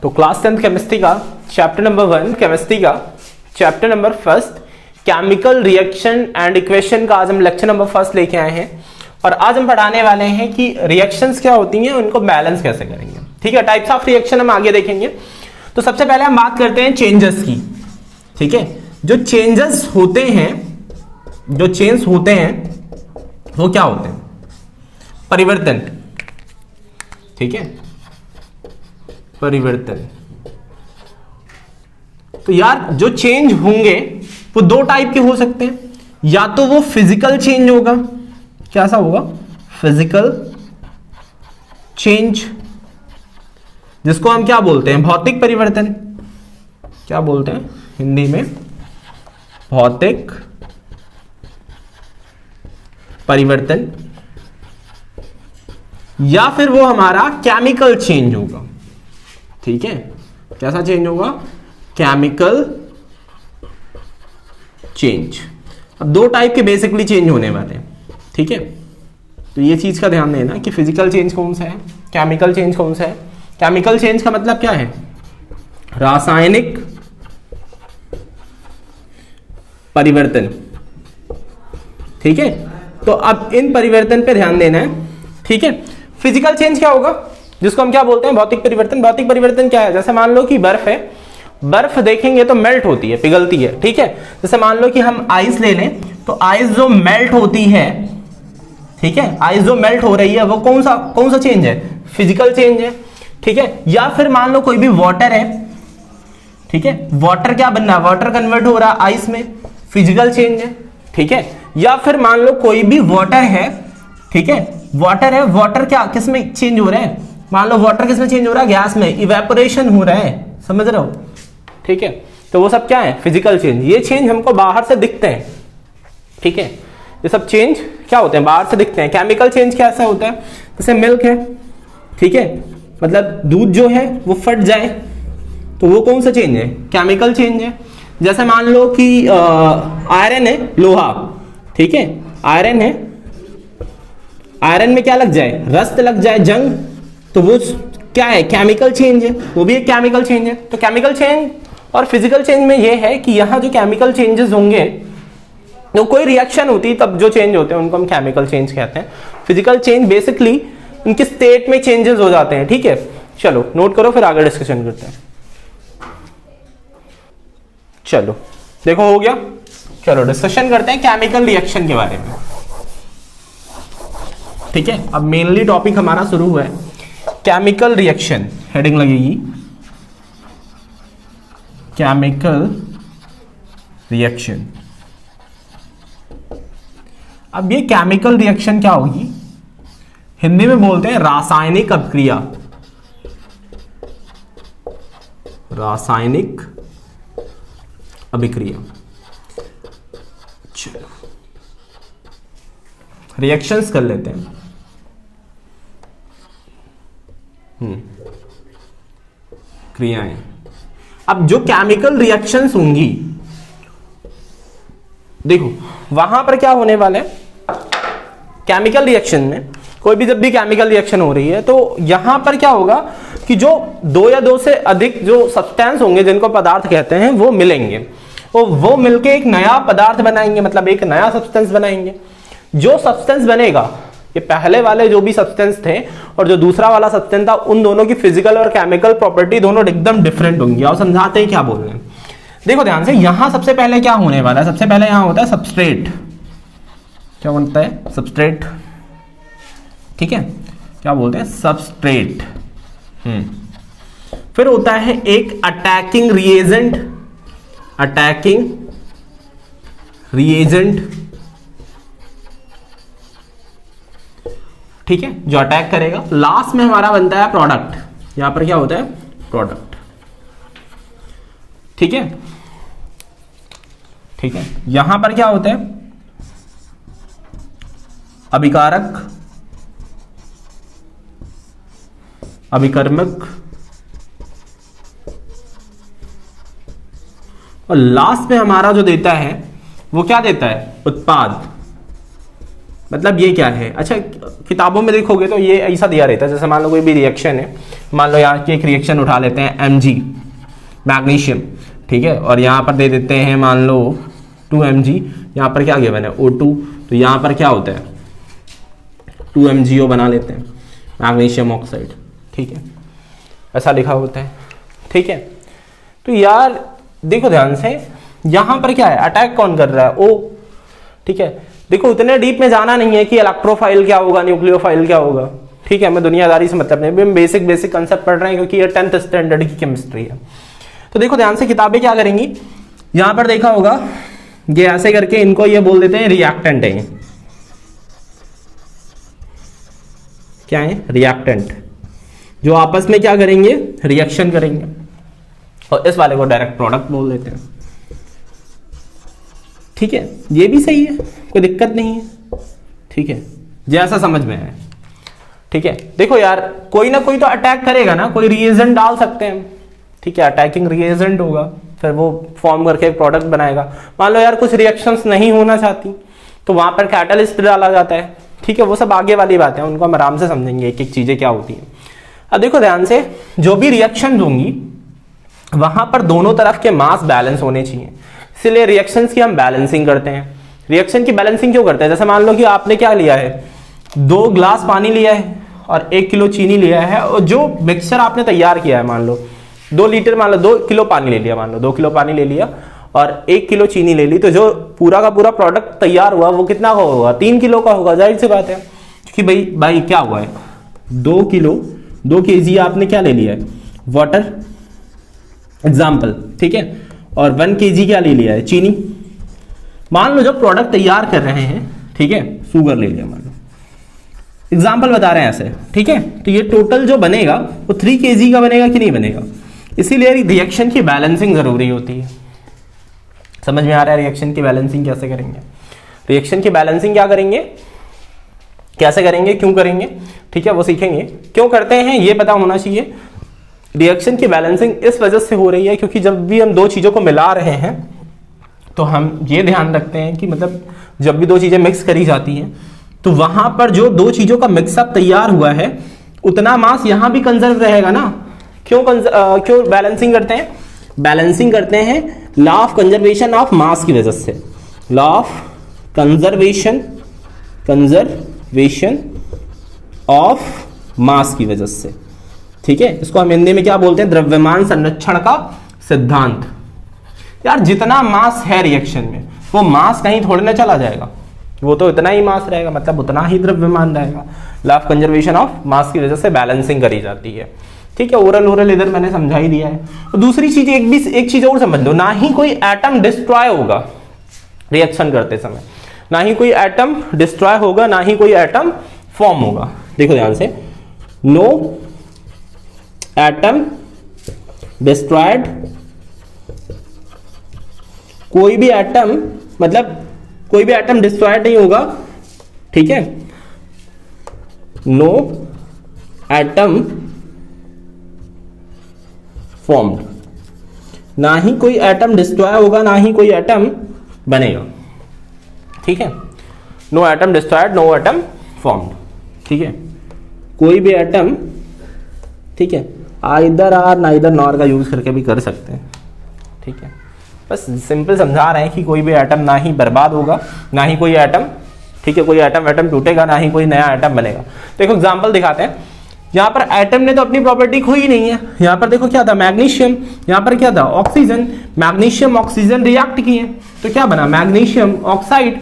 तो class 10th chemistry का chapter number 1 chemistry का chapter number 1 chemical reaction and equation का आज हम लेक्चर नंबर 1 लेके आए हैं। और आज हम पढ़ाने वाले हैं कि रिएक्शंस क्या होती हैं, उनको बैलेंस कैसे करेंगे। ठीक है, टाइप्स ऑफ रिएक्शन हम आगे देखेंगे। तो सबसे पहले हम बात करते हैं चेंजेस की। ठीक है, जो चेंजेस होते हैं, जो चेंज होते हैं वो क्या होते हैं? परिवर्तन। ठीक है, परिवर्तन। तो यार जो चेंज होंगे वो दो टाइप के हो सकते हैं, या तो वो फिजिकल चेंज होगा, कैसा होगा? फिजिकल चेंज, जिसको हम क्या बोलते हैं? भौतिक परिवर्तन। क्या बोलते हैं हिंदी में? भौतिक परिवर्तन। या फिर वो हमारा केमिकल चेंज होगा। ठीक है, कैसा चेंज होगा? Chemical change. अब दो टाइप के बेसिकली चेंज होने वाले हैं। ठीक है, तो ये चीज का ध्यान देना कि फिजिकल चेंज कौन सा है, केमिकल चेंज कौन सा है। केमिकल चेंज का मतलब क्या है? रासायनिक परिवर्तन। ठीक है, तो अब इन परिवर्तन पे ध्यान देना है। ठीक है, फिजिकल चेंज क्या होगा, जिसको हम क्या बोलते हैं? भौतिक परिवर्तन। भौतिक परिवर्तन क्या है? जैसे मान लो कि बर्फ है, बर्फ देखेंगे तो मेल्ट होती है, पिघलती है। ठीक है, जैसे मान लो कि हम आइस ले लें, तो आइस जो मेल्ट होती है, ठीक है, आइस जो मेल्ट हो रही है वो कौन सा चेंज है? फिजिकल चेंज है। ठीक है, या फिर मान लो कोई भी वाटर है, ठीक है, वाटर क्या बन रहा है? वाटर कन्वर्ट हो रहा है आइस में, फिजिकल चेंज है। ठीक है, या फिर मान लो कोई भी वाटर है, ठीक है, वाटर है, वाटर क्या किस में चेंज हो रहा है? मान लो वाटर किस में चेंज हो रहा है? गैस में, इवेपोरेशन हो रहा है, समझ रहे हो? ठीक है, तो वो सब क्या है? Physical change. ये चेंज हमको बाहर से दिखते हैं। ठीक है, ये सब चेंज क्या होते हैं? बाहर से दिखते हैं। केमिकल चेंज कैसा होता है? जैसे मिल्क है, ठीक है, मतलब दूध जो है वो फट जाए, तो वो कौन सा चेंज है? केमिकल चेंज है। जैसे मान लो कि आयरन है, लोहा, ठीक है, आयरन है, आयरन में क्या लग जाए? रस्ट लग जाए, जंग, तो वो क्या है? केमिकल चेंज है, वो भी एक केमिकल चेंज है। तो केमिकल चेंज और फिजिकल चेंज में ये है कि यहाँ जो केमिकल चेंजेस होंगे, तो कोई रिएक्शन होती है तब जो चेंज होते हैं उनको हम केमिकल चेंज कहते हैं। फिजिकल चेंज बेसिकली उनके स्टेट में चेंजेस हो जाते हैं। ठीक है, चलो नोट करो, फिर आगे डिस्कशन करते हैं। चलो देखो, हो गया। चलो डिस्कशन करते हैं केमिकल रिएक्शन के बारे में। ठीक है, अब मेनली टॉपिक हमारा शुरू हुआ है केमिकल रिएक्शन। हेडिंग लगेगी केमिकल रिएक्शन। अब ये केमिकल रिएक्शन क्या होगी? हिंदी में बोलते हैं रासायनिक अभिक्रिया। रासायनिक अभिक्रिया। चलो रिएक्शंस कर लेते हैं। क्रियाएं। अब जो केमिकल रिएक्शंस होंगी, देखो वहां पर क्या होने वाला है? केमिकल रिएक्शन में कोई भी जब भी केमिकल रिएक्शन हो रही है, तो यहां पर क्या होगा कि जो दो या दो से अधिक जो सब्सटेंस होंगे, जिनको पदार्थ कहते हैं, वो मिलेंगे, तो वो मिलके एक नया पदार्थ बनाएंगे, मतलब एक नया सब्सटेंस बनाएंगे। जो सब्सटेंस बनेगा, ये पहले वाले जो भी सब्सटेंस थे और जो दूसरा वाला सब्सटेंस था, उन दोनों की फिजिकल और केमिकल प्रॉपर्टी दोनों एकदम डिफरेंट होंगी। और समझाते हैं क्या बोल रहे हैं, देखो ध्यान से। यहां सबसे पहले क्या होने वाला है? सबसे पहले यहां होता है सबस्ट्रेट। क्या बनता है? सबस्ट्रेट। ठीक है, क्या बोलते हैं? सबस्ट्रेट। फिर होता है एक अटैकिंग रिएजेंट। अटैकिंग रिएजेंट, ठीक है, जो अटैक करेगा। लास्ट में हमारा बनता है प्रोडक्ट। यहां पर क्या होता है? प्रोडक्ट। ठीक है, ठीक है, यहां पर क्या होता है? अभिकारक, अभिकर्मक, और लास्ट में हमारा जो देता है वो क्या देता है? उत्पाद। मतलब ये क्या है? अच्छा, किताबों में देखोगे तो ये ऐसा दिया रहता है, जैसे मान लो कोई भी रिएक्शन है, मान लो यहाँ की एक रिएक्शन उठा लेते हैं Mg मैग्नीशियम, ठीक है, और यहाँ पर दे देते हैं मान लो 2Mg, यहाँ पर क्या गिवन है O2, तो यहाँ पर क्या होता है 2MgO बना लेते हैं मैग्नीशियम ऑक्साइड, ठीक है, ऐसा लिखा होता है, ठीक है। तो यार देखो ध्यान से, यहाँ पर क्या है, अटैक कौन कर रहा है, O, ठीक है। देखो उतने डीप में जाना नहीं है कि इलेक्ट्रोफाइल क्या होगा, न्यूक्लियोफाइल क्या होगा, ठीक है, हमें दुनियादारी से मतलब नहीं, हम बेसिक कंसेप्ट पढ़ रहे हैं क्योंकि ये 10th स्टैंडर्ड की केमिस्ट्री है। तो देखो ध्यान से, किताबें क्या करेंगी, यहां पर देखा होगा ये ऐसे करके इनको ये बोल देते हैं रिएक्टेंट है, क्या है रिएक्टेंट, जो आपस में क्या करेंगे रिएक्शन करेंगे, और इस वाले को डायरेक्ट प्रोडक्ट बोल देते हैं, ठीक है। ये भी सही है, कोई दिक्कत नहीं है, ठीक है, जैसा समझ में आए, ठीक है। देखो यार कोई ना कोई तो अटैक करेगा ना, कोई रिएजेंट डाल सकते हैं, ठीक है, अटैकिंग रिएजेंट होगा, फिर वो फॉर्म करके एक प्रोडक्ट बनाएगा। मान लो यार कुछ रिएक्शंस नहीं होना चाहती तो वहां पर कैटलिस्ट डाला जाता है, ठीक है, वो सब आगे वाली बात है, उनको हम आराम से समझेंगे एक एक चीजें क्या होती है। अब देखो ध्यान से, जो भी रिएक्शन होंगी वहां पर दोनों तरफ के मास बैलेंस होने चाहिए, इसलिए रिएक्शंस की हम बैलेंसिंग करते हैं। रिएक्शन की बैलेंसिंग क्यों करते हैं, जैसे मान लो कि आपने क्या लिया है, 2 ग्लास पानी लिया है और 1 किलो चीनी लिया है, और जो मिक्सचर आपने तैयार किया है, मान लो 2 लीटर, मान लो 2 किलो पानी ले लिया, मान लो 2 किलो पानी ले लिया और 1 किलो चीनी ले ली, तो जो पूरा का पूरा प्रोडक्ट तैयार हुआ वो कितना का होगा, 3 किलो का होगा, जाहिर सी बात है, क्योंकि भाई क्या हुआ है, 2 किलो 2 kg आपने क्या ले लिया है वाटर एग्जाम्पल, ठीक है, और 1 kg क्या ले लिया है चीनी। मान लो जो प्रोडक्ट तैयार कर रहे हैं, ठीक है, शुगर ले लिया, मान लो एग्जाम्पल बता रहे हैं ऐसे, ठीक है, तो ये टोटल जो बनेगा वो 3 kg का बनेगा कि नहीं बनेगा, इसीलिए रिएक्शन की बैलेंसिंग जरूरी होती है। समझ में आ रहा है रिएक्शन की बैलेंसिंग कैसे करेंगे, रिएक्शन की बैलेंसिंग क्या करेंगे, कैसे करेंगे, क्यों करेंगे, ठीक है, वो सीखेंगे, क्यों करते हैं ये पता होना चाहिए। रिएक्शन की बैलेंसिंग इस वजह से हो रही है क्योंकि जब भी हम 2 चीजों को मिला रहे हैं तो हम ये ध्यान रखते हैं कि मतलब जब भी 2 चीजें मिक्स करी जाती हैं तो वहां पर जो 2 चीजों का मिक्सअप तैयार हुआ है उतना मास यहां भी कंजर्व रहेगा ना। क्यों बैलेंसिंग करते हैं, बैलेंसिंग करते हैं law of conservation of mass की वजह से, law of conservation of mass की वजह से, ठीक है। इसको हम हिंदी में क्या बोलते हैं, द्रव्यमान संरक्षण का सिद्धांत। यार जितना मास है रिएक्शन में वो मास कहीं थोड़ी ना चला जाएगा, वो तो इतना ही मास रहेगा, मतलब उतना ही द्रव्यमान रहेगा। Law of conservation of mass की वजह से बैलेंसिंग करी जाती है, ठीक है। ओरल इधर मैंने समझा ही दिया है। और दूसरी चीज एक चीज और समझ लो, ना ही कोई एटम डिस्ट्रॉय होगा रिएक्शन करते समय, ना ही कोई एटम डिस्ट्रॉय होगा, ना ही कोई एटम फॉर्म होगा। देखो ध्यान से, नो एटम डिस्ट्रॉयड, कोई भी एटम मतलब कोई भी एटम डिस्ट्रॉयड नहीं होगा, ठीक है। नो एटम फॉर्म्ड, ना ही कोई एटम डिस्ट्रॉय होगा, ना ही कोई एटम बनेगा, ठीक है। No atom destroyed, no atom formed, ठीक है। कोई भी एटम, ठीक है, आइदर आर नाइदर नॉर का यूज करके भी कर सकते हैं, ठीक है। बस सिंपल समझा रहे हैं कि कोई भी एटम ना ही बर्बाद होगा, ना ही कोई एटम, ठीक है, कोई एटम टूटेगा, ना ही कोई नया एटम बनेगा। देखो एग्जांपल दिखाते हैं। यहाँ पर एटम ने तो अपनी प्रॉपर्टी खोई नहीं है। यहाँ पर देखो क्या था, मैग्नीशियम, यहाँ पर क्या था, ऑक्सीजन। मैग्नीशियम ऑक्सीजन रिएक्ट किए तो क्या बना, मैग्नीशियम ऑक्साइड।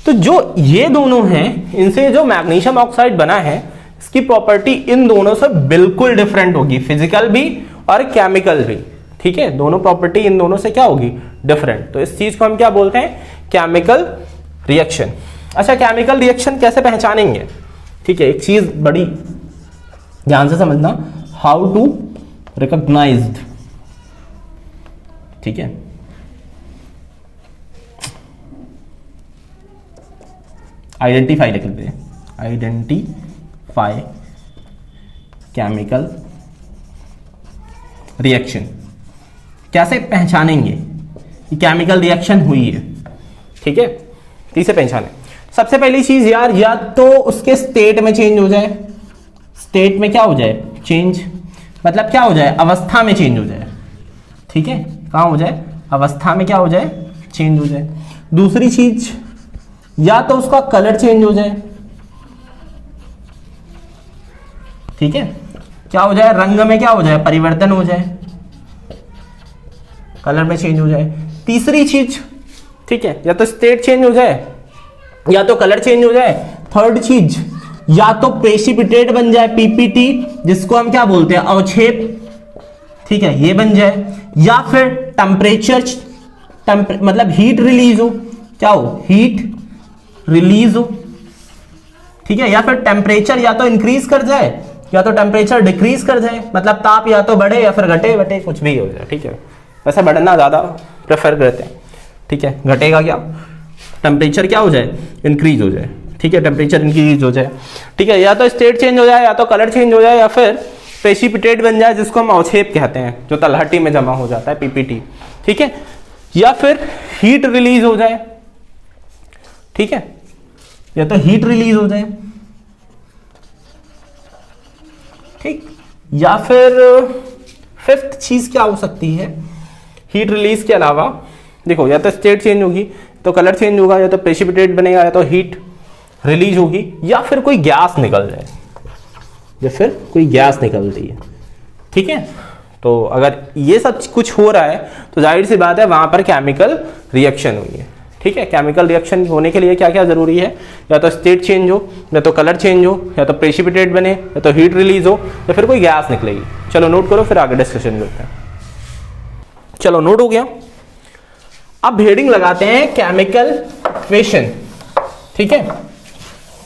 तो जो ये दोनों हैं, इनसे जो मैग्नीशियम ऑक्साइड बना है, इसकी प्रॉपर्टी इन दोनों से बिल्कुल डिफरेंट होगी, फिजिकल भी और केमिकल भी, ठीक है। दोनों प्रॉपर्टी इन दोनों से क्या होगी, डिफरेंट। तो इस चीज को हम क्या बोलते हैं, केमिकल रिएक्शन। अच्छा, केमिकल रिएक्शन कैसे पहचानेंगे, ठीक है, एक चीज बड़ी ध्यान से समझना, हाउ टू रिकॉग्नाइज्ड, ठीक है। आइडेंटिफाई लिख लेते हैं, आइडेंटिफाई केमिकल रिएक्शन। कैसे पहचानेंगे कि केमिकल रिएक्शन हुई है, ठीक है, कैसे पहचाने। सबसे पहली चीज यार, या तो उसके स्टेट में चेंज हो जाए, स्टेट में क्या हो जाए, चेंज। मतलब क्या हो जाए, अवस्था में चेंज हो जाए। ठीक है, कहाँ हो जाए, अवस्था में क्या हो जाए, चेंज हो जाए। दूसरी चीज, या तो उसका कलर चेंज हो जाए। ठीक है, क्या हो जाए, रंग में क्या हो जाए, परिवर्तन हो जाए, कलर में चेंज हो जाए। तीसरी चीज, ठीक है, या तो स्टेट चेंज हो जाए या तो कलर चेंज हो जाए। थर्ड चीज, या तो प्रेसिपिटेट बन जाए, पीपीटी, जिसको हम क्या बोलते हैं, अवक्षेप। ठीक है, ये बन जाए। या फिर टेम्परेचर मतलब हीट रिलीज हो, क्या हो, हीट रिलीज हो। ठीक है, या फिर टेम्परेचर या तो इंक्रीज कर जाए या तो टेम्परेचर डिक्रीज कर जाए, मतलब ताप या तो बढ़े या फिर घटे बटे, कुछ भी हो जाए। ठीक है, वैसे बढ़ना ज्यादा प्रेफर करते हैं। ठीक है, घटेगा क्या, टेम्परेचर क्या हो जाए, इंक्रीज हो जाए। ठीक है, टेम्परेचर इंक्रीज हो जाए। ठीक है, या तो स्टेट चेंज हो जाए या तो कलर चेंज हो जाए या फिर प्रेसिपिटेट बन जाए, जिसको हम अवक्षेप कहते हैं, जो तलहटी में जमा हो जाता है, पीपीटी। ठीक है, या फिर हीट रिलीज हो जाए। ठीक है, या तो हीट रिलीज हो जाए। ठीक, या फिर फिफ्थ चीज क्या हो सकती है, हीट रिलीज के अलावा देखो, या तो स्टेट चेंज होगी तो कलर चेंज होगा, या तो प्रेसिपिटेट बनेगा या तो हीट रिलीज होगी, या फिर कोई गैस निकल जाए, या फिर कोई गैस निकलती है। ठीक है, तो अगर ये सब कुछ हो रहा है तो जाहिर सी बात है वहां पर केमिकल रिएक्शन हुई है। ठीक है, केमिकल रिएक्शन होने के लिए क्या क्या जरूरी है, या तो स्टेट चेंज हो या तो कलर चेंज हो या तो प्रेसिपिटेट बने या तो हीट रिलीज हो या फिर कोई गैस निकलेगी। चलो नोट करो, फिर आगे डिस्कशन करते हैं। चलो नोट हो गया। अब हेडिंग लगाते हैं केमिकल इक्वेशन। ठीक है,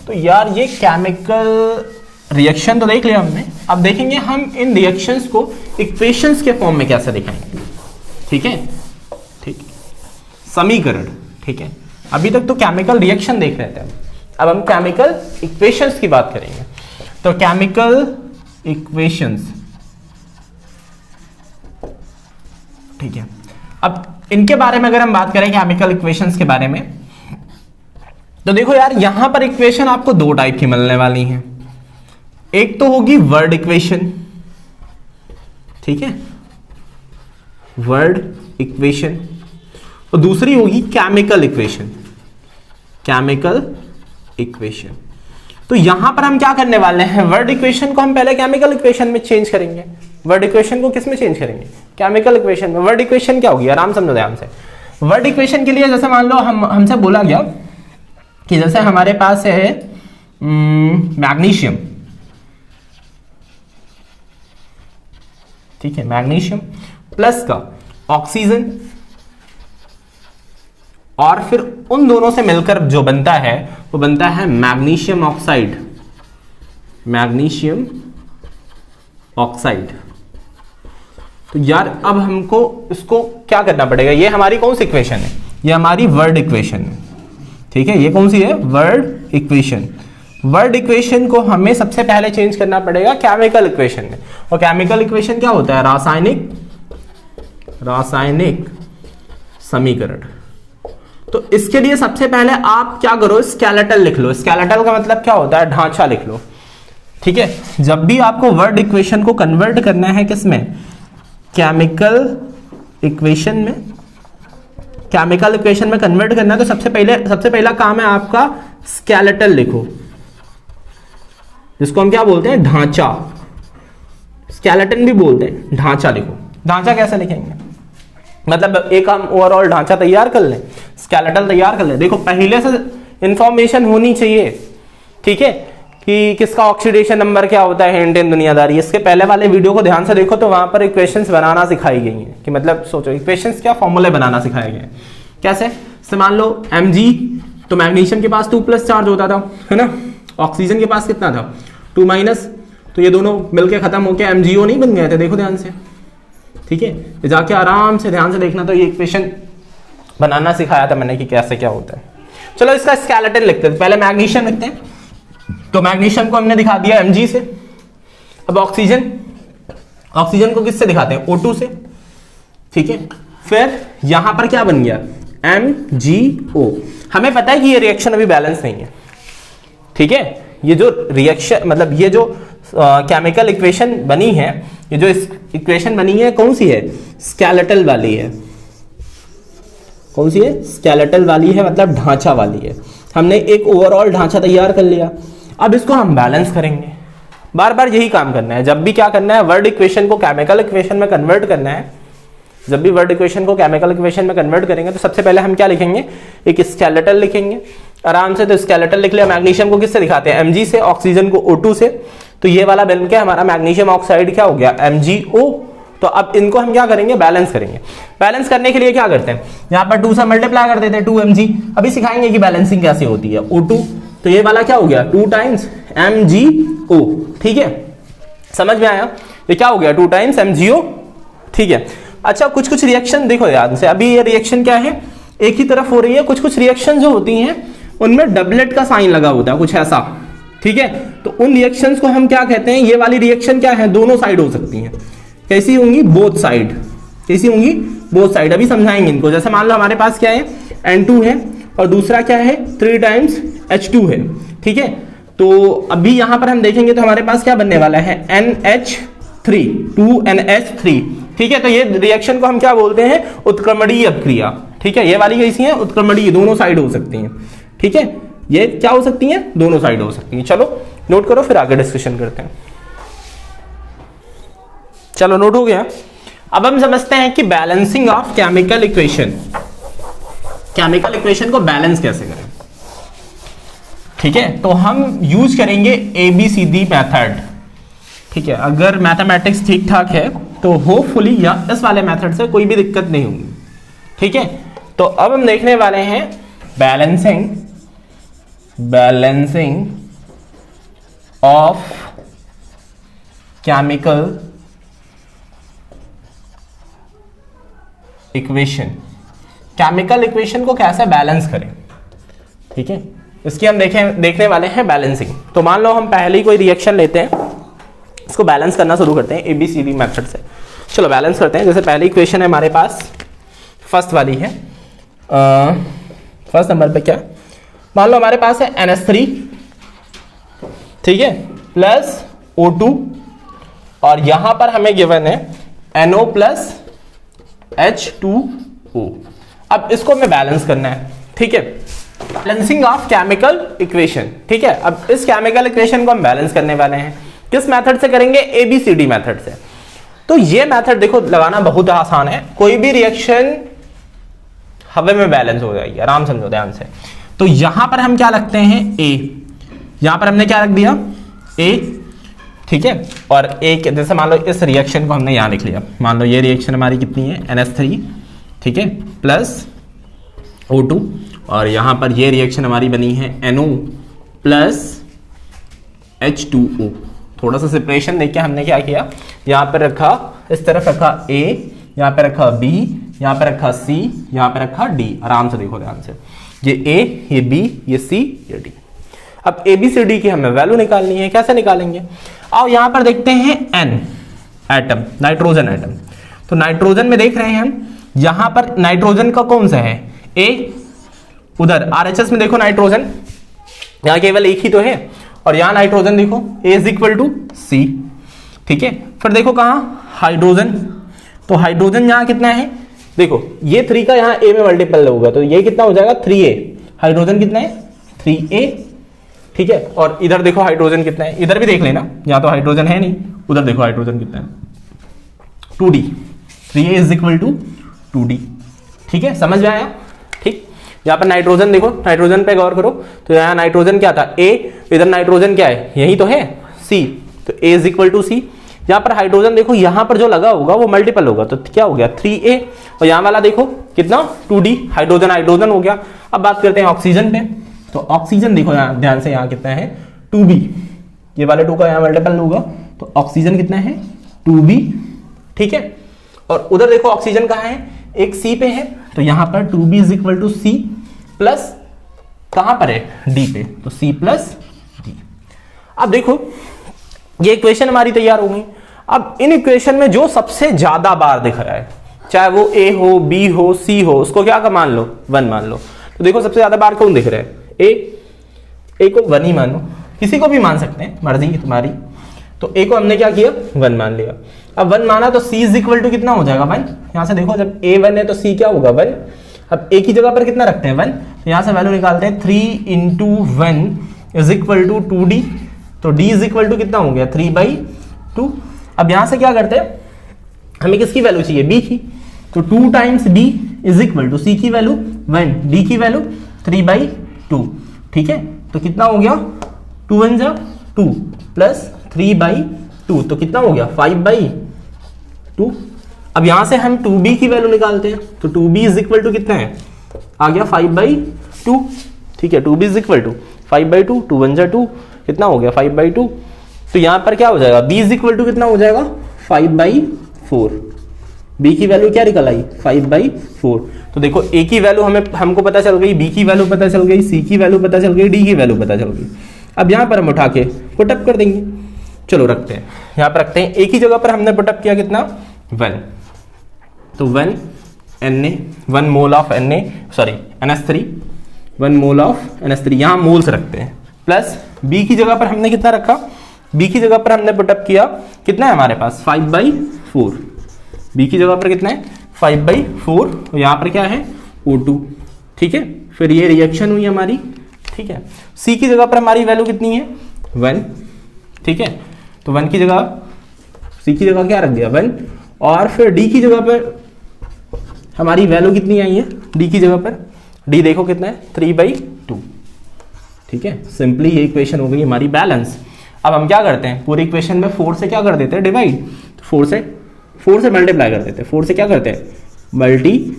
तो यार ये केमिकल रिएक्शन तो देख लिया हमने, अब देखेंगे हम इन रिएक्शंस को इक्वेशंस के फॉर्म में कैसे दिखाएंगे। ठीक है, ठीक, समीकरण। ठीक है, अभी तक तो केमिकल रिएक्शन देख रहे थे, अब हम केमिकल इक्वेशंस की बात करेंगे। तो केमिकल इक्वेशंस, ठीक है, अब इनके बारे में अगर हम बात करें केमिकल इक्वेशंस के बारे में, तो देखो यार यहां पर इक्वेशन आपको दो टाइप की मिलने वाली हैं। एक तो होगी वर्ड इक्वेशन, ठीक है, वर्ड इक्वेशन, और दूसरी होगी केमिकल इक्वेशन, केमिकल इक्वेशन। तो यहां पर हम क्या करने वाले हैं, वर्ड इक्वेशन को हम पहले केमिकल इक्वेशन में चेंज करेंगे। वर्ड इक्वेशन को किस में चेंज करेंगे, केमिकल इक्वेशन में। वर्ड इक्वेशन क्या होगी, आराम समझो ध्यान से। वर्ड इक्वेशन के लिए जैसे मान लो हमसे बोला गया कि जैसे हमारे पास है मैग्नीशियम, ठीक है, मैग्नीशियम प्लस का ऑक्सीजन, और फिर उन दोनों से मिलकर जो बनता है वो बनता है मैग्नीशियम ऑक्साइड, मैग्नीशियम ऑक्साइड। तो यार अब हमको इसको क्या करना पड़ेगा, ये हमारी कौन सी इक्वेशन है, ये हमारी वर्ड इक्वेशन है। ठीक है, ये कौन सी है, वर्ड इक्वेशन। वर्ड इक्वेशन को हमें सबसे पहले चेंज करना पड़ेगा केमिकल इक्वेशन में। और केमिकल इक्वेशन क्या होता है, रासायनिक समीकरण। तो इसके लिए सबसे पहले आप क्या करो, स्केलेटल लिख लो। स्केलेटल का मतलब क्या होता है, ढांचा लिख लो। ठीक है, जब भी आपको वर्ड इक्वेशन को कन्वर्ट करना है किसमें, केमिकल इक्वेशन में, केमिकल इक्वेशन में कन्वर्ट करना है तो सबसे पहला काम है आपका स्केलेटल लिखो, जिसको हम क्या बोलते हैं, ढांचा। स्केलेटन भी बोलते हैं, ढांचा लिखो। ढांचा कैसे लिखेंगे, मतलब एक हम ओवरऑल ढांचा तैयार कर लें, स्केलेटल तैयार कर लें। देखो पहले से इंफॉर्मेशन होनी चाहिए, ठीक है, कि किसका ऑक्सीडेशन नंबर क्या होता है, इंडियन दुनियादारी। इसके पहले वाले वीडियो को ध्यान से देखो तो वहां पर इक्वेशंस बनाना सिखाई गई हैं, कि मतलब सोचो इक्वेशंस क्या, फॉर्मूले बनाना सिखाए गए। कैसे, से मान लो Mg, तो मैग्नीशियम के पास 2+ चार्ज होता था, है ना, ऑक्सीजन के पास कितना था, 2-, तो ये दोनों मिलकर खत्म होकर MgO नहीं बन गए थे। देखो ध्यान से, ठीक है, जाके आराम से ध्यान से देखना। तो ये इक्वेशन बनाना सिखाया था मैंने कि कैसे क्या होता है। चलो इसका स्केलेटन लिखते हैं, पहले मैग्नीशियम लिखते हैं। तो मैग्नीशियम को हमने दिखा दिया Mg से। अब ऑक्सीजन, ऑक्सीजन को किससे दिखाते हैं, O2 से, ठीक है। फिर यहां पर क्या बन गया, MgO। हमें पता है कि ये रिएक्शन अभी बैलेंस नहीं है, ठीक है। ये जो रिएक्शन मतलब ये जो केमिकल इक्वेशन बनी है ये जो इक्वेशन बनी है कौन सी है, स्केलेटल वाली है। कौन सी है, स्केलेटल वाली है, मतलब ढांचा वाली है। हमने एक ओवरऑल ढांचा तैयार कर लिया, अब इसको हम बैलेंस करेंगे। बार बार यही काम करना है, जब भी क्या करना है, वर्ड इक्वेशन को केमिकल इक्वेशन में कन्वर्ट करना है। जब भी वर्ड इक्वेशन को केमिकल इक्वेशन में कन्वर्ट करेंगे तो सबसे पहले हम क्या लिखेंगे, एक स्केलेटल लिखेंगे आराम से। तो स्केलेटल लिख लिया। मैग्नीशियम को किससे दिखाते हैं, Mg से, ऑक्सीजन को O2 से। तो ये वाला बन के हमारा मैग्नीशियम ऑक्साइड क्या हो गया, MgO। तो अब इनको हम क्या करेंगे, बैलेंस करेंगे। बैलेंस करने के लिए क्या करते हैं, यहाँ पर 2 से मल्टीप्लाई कर देते हैं, 2Mg। अभी सिखाएंगे कि बैलेंसिंग कैसे होती है। O2, तो ये वाला क्या हो गया, 2 टाइम्स MgO। ठीक है, समझ में आया, ये क्या हो गया, 2 टाइम्स MgO। ठीक है, अच्छा कुछ कुछ रिएक्शन देखो ध्यान से। अभी ये रिएक्शन क्या है, एक ही तरफ हो रही है। कुछ कुछ रिएक्शन जो होती हैं उनमें डबलेट का साइन लगा होता है, कुछ ऐसा। ठीक है, तो उन रिएक्शंस को हम क्या कहते हैं, ये वाली रिएक्शन क्या है, दोनों साइड हो सकती हैं। कैसी होंगी, बोथ साइड। कैसी होंगी, बोथ साइड। अभी समझाएंगे इनको। जैसे मान लो हमारे पास क्या है, N2 है और दूसरा क्या है, 3 टाइम्स H2 है। ठीक है, तो अभी यहां पर हम देखेंगे तो हमारे पास क्या बनने वाला है, NH3, 2NH3। ठीक है, तो ये रिएक्शन को हम क्या बोलते हैं, उत्क्रमणीय अभिक्रिया। ठीक है, ये वाली कैसी है, उत्क्रमणीय, दोनों साइड हो सकती हैं। ठीक है, ये क्या हो सकती हैं, दोनों साइड हो सकती हैं। चलो नोट करो, फिर आगे डिस्कशन करते हैं। चलो नोट हो गया। अब हम समझते हैं कि balancing of chemical equation, chemical equation को बैलेंस कैसे करें। ठीक है, तो हम यूज करेंगे ABCD मेथड। ठीक है, अगर मैथमेटिक्स ठीक ठाक है तो होपफुली या इस वाले मेथड से कोई भी दिक्कत नहीं होगी। ठीक है, तो अब हम देखने वाले हैं balancing of chemical equation. Chemical equation को कैसे बैलेंस करें। ठीक है, इसकी हम देखने वाले हैं बैलेंसिंग। तो मान लो हम पहले ही कोई रिएक्शन लेते हैं, इसको बैलेंस करना शुरू करते हैं ABCD मेथड से। चलो बैलेंस करते हैं। जैसे पहली इक्वेशन है हमारे पास, फर्स्ट वाली है, फर्स्ट नंबर पे क्या, मान लो हमारे पास है NH3, ठीक है, प्लस O2 और यहां पर हमें गिवन है NO प्लस H2O। अब इसको हमें बैलेंस करना है। ठीक है, बैलेंसिंग ऑफ केमिकल इक्वेशन। ठीक है, अब इस केमिकल इक्वेशन को हम बैलेंस करने वाले हैं। किस मेथड से करेंगे, ABCD मेथड से। तो ये मेथड देखो लगाना बहुत आसान है। कोई भी रिएक्शन हवा में बैलेंस हो जाएगी, आराम समझो ध्यान से। तो यहां पर हम क्या रखते हैं, A। यहां पर हमने क्या रख दिया, A। ठीक है, और एक जैसे मान लो इस रिएक्शन को हमने यहां लिख लिया। मान लो ये रिएक्शन हमारी कितनी है, NH3, ठीक है, प्लस O2 और यहां पर ये रिएक्शन हमारी बनी है NO प्लस H2O। थोड़ा सा सेपरेशन देख के हमने क्या किया, यहां पर रखा, इस तरफ रखा A, यहां पर रखा B, यहां पर रखा C, यहां पर रखा D। आराम से देखो ध्यान से, ये A, ये B, ये C, ये D। अब ABCD की हमें वैल्यू निकालनी है। कैसे निकालेंगे, आओ यहां पर देखते हैं N एटम, नाइट्रोजन एटम। तो नाइट्रोजन में देख रहे हैं हम, यहां पर नाइट्रोजन का कौन सा है, A। उधर RHS में देखो नाइट्रोजन, यहां केवल एक ही तो है, और यहां नाइट्रोजन देखो A is equal to C। ठीक है, फिर देखो कहां, हाइड्रोजन। तो हाइड्रोजन यहां कितना है, देखो ये 3 का यहां A में मल्टीपल होगा, तो ये कितना हो जाएगा 3A। हाइड्रोजन कितना है, 3A। ठीक है, और इधर देखो हाइड्रोजन कितना है, इधर भी देख लेना, यहां तो हाइड्रोजन है नहीं, उधर देखो हाइड्रोजन कितना है, 2D। 3A is equal to 2D। ठीक है, समझ में आया। ठीक, यहाँ पर नाइट्रोजन देखो, नाइट्रोजन पे गौर करो, तो यहाँ नाइट्रोजन क्या था, A, इधर नाइट्रोजन क्या है, यही तो है, C। तो A is equal to C। यहाँ पर हाइड्रोजन देखो, यहाँ पर जो लगा होगा वो मल्टीपल होगा, तो क्या हो गया 3A, और यहाँ वाला देखो कितना 2D, हाइड्रोजन हाइड्रोजन हो गया। अब बात करते हैं ऑक्सीजन पे। तो ऑक्सीजन देखो यहाँ ध्यान से, यहाँ कितना है 2B, ये वाले 2 का यहाँ मल्टीपल होगा, तो ऑक्सीजन कितना है 2B। ठीक है, और उधर देखो ऑक्सीजन कहाँ है, एक C पे है, तो यहाँ पर 2B is equal to C plus कहां पर है, D पे, तो C प्लस D। अब देखो ये इक्वेशन हमारी तैयार हो गई। अब इन इक्वेशन में जो सबसे ज्यादा बार दिख रहा है, चाहे वो A हो, B हो, C हो, उसको क्या का मान लो, 1 मान लो। तो देखो सबसे ज्यादा बार कौन दिख रहा है, A को 1 ही मानो, किसी को भी मान सकते हैं, मर्जी है तुम्हारी। तो A को हमने क्या किया, 1 मान लिया। अब 1 माना तो c इज इक्वल टू कितना हो जाएगा 1। यहां से देखो जब a 1 है तो c क्या होगा 1। अब a की जगह पर कितना रखते हैं 1, तो यहां से वैल्यू निकालते हैं 3 into 1 is equal to 2d। तो d इज इक्वल टू कितना हो गया 3/2। अब यहां से क्या करते हैं, हमें किसकी वैल्यू चाहिए b की, तो 2 times d is equal to c की वैल्यू 1, d की वैल्यू 3/2। ठीक है, तो कितना हो गया 2 1 जा 2 प्लस 3/2, तो कितना हो गया 5/2। अब यहां से हम 2b की वैल्यू निकालते हैं, तो 2b इज इक्वल टू कितना है, आ गया 5/2। ठीक है, 2b इज इक्वल टू 5/2, 2 1 जा 2, कितना हो गया 5/2। तो यहां पर क्या हो जाएगा b इज इक्वल टू कितना हो जाएगा 5/4। b की वैल्यू क्या निकल आई 5/4। तो देखो a की वैल्यू हमको पता चल गई, b की वैल्यू पता चल गई, c की वैल्यू पता चल गई, d की वैल्यू पता चल गई। अब यहां पर हम उठा के पुटअप कर देंगे। चलो रखते हैं, यहां पर रखते हैं, a की जगह पर हमने पुटअप किया कितना 1, तो 1 Na 1 mole of Na sorry NH3 1 mole of NH3, यहां मोल्स रखते हैं, प्लस b की जगह पर हमने कितना रखा, b की जगह पर हमने पुटअप किया कितना है हमारे पास 5/4। b की जगह पर कितना है 5/4, तो यहां पर क्या है O2। ठीक है, फिर ये रिएक्शन हुई हमारी। ठीक है, c की जगह पर हमारी वैल्यू कितनी है 1। ठीक है, तो 1 की जगह c की जगह क्या रख दिया 1, और फिर d की जगह पर हमारी वैल्यू कितनी आई है, d की जगह पर d देखो कितना है 3/2। ठीक है, सिंपली ये इक्वेशन हो गई हमारी बैलेंस। अब हम क्या करते हैं, पूरी इक्वेशन में 4 से क्या कर देते हैं डिवाइड, 4 से मल्टीप्लाई कर देते हैं, 4 से क्या करते हैं मल्टीप्लाई।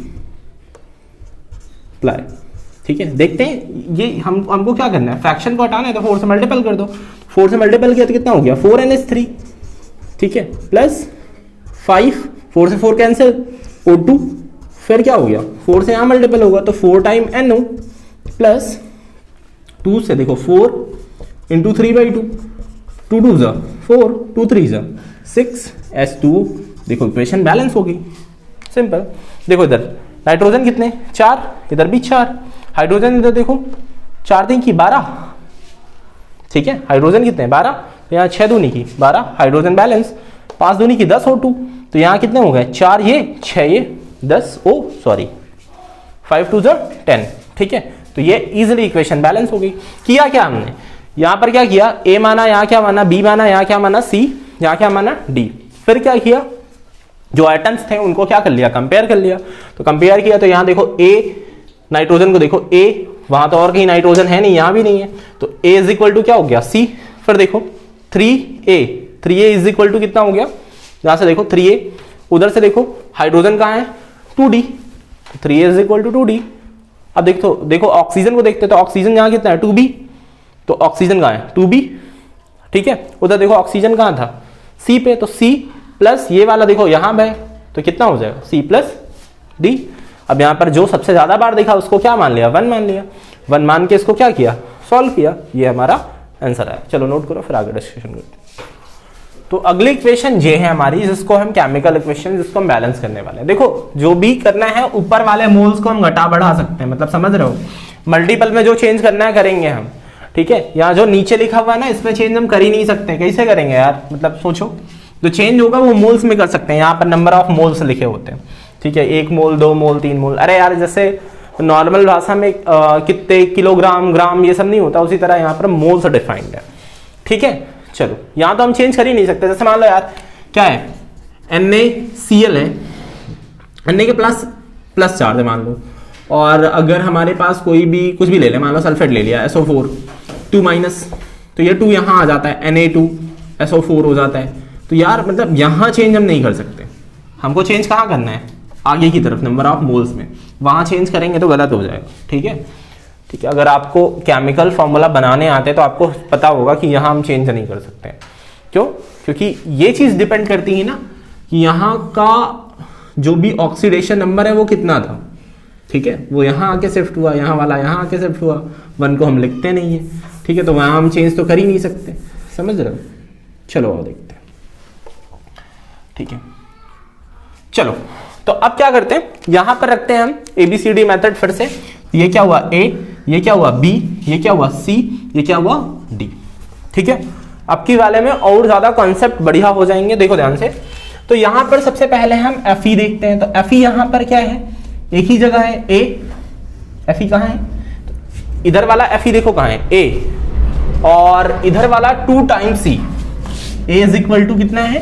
ठीक है, देखते हैं ये हमको क्या करना है, फ्रैक्शन को हटाना है तो 4 से मल्टीपल कर दो। 4 से मल्टीपल किया तो कितना हो गया 4NH3। ठीक है, प्लस 5, 4 से 4 कैंसिल O2, फिर क्या हो गया 4 से यहां मल्टीपल होगा तो 4 टाइम NO, प्लस 2 से देखो 4 इंटू 3/2, 2 2 जा 4, 2 3 जा 6 H2। देखो इक्वेशन बैलेंस हो गई, सिंपल। देखो इधर नाइट्रोजन कितने 4, इधर भी 4, हाइड्रोजन इधर देखो 4 3 की 12। ठीक है, हाइड्रोजन कितने 12, तो यहाँ 6 दूनी की 12, हाइड्रोजन बैलेंस, 5 दूनी की 10 O2, तो यहाँ कितने हो गए 4 ये 6 ये 10 5 2 10। ठीक है, तो ये इजीली इक्वेशन बैलेंस हो गई। किया क्या हमने, यहाँ पर क्या किया, A माना, यहाँ क्या माना B माना, यहाँ क्या माना C, यहाँ क्या माना D। फिर क्या किया, जो एटम्स थे उनको क्या कर लिया कंपेयर कर लिया। तो कंपेयर किया तो यहाँ देखो A नाइट्रोजन को देखो A, वहां तो और कहीं नाइट्रोजन है नहीं, यहां भी नहीं है, तो A इज इक्वल टू क्या हो गया C। फिर देखो 3A इज इक्वल टू कितना हो गया, यहां से देखो 3A, उधर से देखो हाइड्रोजन कहाँ है 2D, 3A is equal to 2D। अब देखो ऑक्सीजन को देखते तो ऑक्सीजन यहाँ कितना है 2B, तो ऑक्सीजन कहाँ है 2B। ठीक है, उधर देखो ऑक्सीजन कहाँ था C पे, तो C प्लस ये वाला देखो यहाँ पे, तो कितना हो जाएगा C प्लस D। अब यहाँ पर जो सबसे ज्यादा बार देखा उसको क्या मान लिया 1 मान लिया, 1 मान के इसको क्या किया सॉल्व किया, ये हमारा आंसर है। चलो नोट करो फिर आगे डिस्कशन करते हैं। तो अगली इक्वेशन ये है हमारी, जिसको हम केमिकल इक्वेशन, जिसको हम बैलेंस करने वाले हैं। देखो जो भी करना है ऊपर वाले मोल्स को हम घटा बढ़ा सकते हैं, मतलब समझ रहे हो, मल्टीपल में जो चेंज करना है करेंगे हम। ठीक है, यहाँ जो नीचे लिखा हुआ है ना इसमें चेंज हम कर ही नहीं सकते, कैसे करेंगे यार, मतलब सोचो, जो चेंज होगा वो मोल्स में कर सकते हैं, यहाँ पर नंबर ऑफ मोल्स लिखे होते हैं। ठीक है, 1 मोल 2 मोल 3 मोल, अरे यार जैसे नॉर्मल भाषा में कितने किलोग्राम ग्राम ये सब नहीं होता, उसी तरह यहाँ पर मोल्स डिफाइंड है। ठीक है, चलो यहाँ तो हम चेंज कर ही नहीं सकते। जैसे मान लो यार क्या है NaCl है, Na के प्लस चार्ज है मान लो, और अगर हमारे पास कोई भी कुछ भी ले ले, मान लो सल्फेट ले लिया SO4 2 माइनस, तो ये 2 यहाँ आ जाता है Na2SO4 हो जाता है। तो यार मतलब यहाँ चेंज हम नहीं कर सकते, हमको चेंज कहाँ करना है आगे की तरफ नंबर ऑफ मोल्स में, वहां चेंज करेंगे तो गलत हो जाएगा। ठीक है, ठीक है, अगर आपको केमिकल फॉर्मूला बनाने आते हैं तो आपको पता होगा कि यहाँ हम चेंज नहीं कर सकते। क्यों, क्योंकि ये चीज डिपेंड करती है ना कि यहाँ का जो भी ऑक्सीडेशन नंबर है वो कितना था। ठीक है, वो यहाँ आके शिफ्ट हुआ, यहाँ वाला यहाँ आके शिफ्ट हुआ, 1 को हम लिखते नहीं है। ठीक है, तो वहां हम चेंज तो कर ही नहीं सकते, समझ रहे हो। चलो और देखते हैं। ठीक है, चलो तो अब क्या करते हैं, यहां पर रखते हैं हम ABCD मेथड फिर से। ये क्या हुआ A, ये क्या हुआ B, ये क्या हुआ C, ये क्या हुआ D। ठीक है, अब की वाले में और ज्यादा कॉन्सेप्ट बढ़िया हो जाएंगे। देखो ध्यान से, तो यहां पर सबसे पहले हम Fe देखते हैं। तो Fe यहां पर क्या है, एक ही जगह है A। Fe कहां है, तो इधर वाला Fe देखो कहां है A, और इधर वाला 2 times C। A is equal to कितना है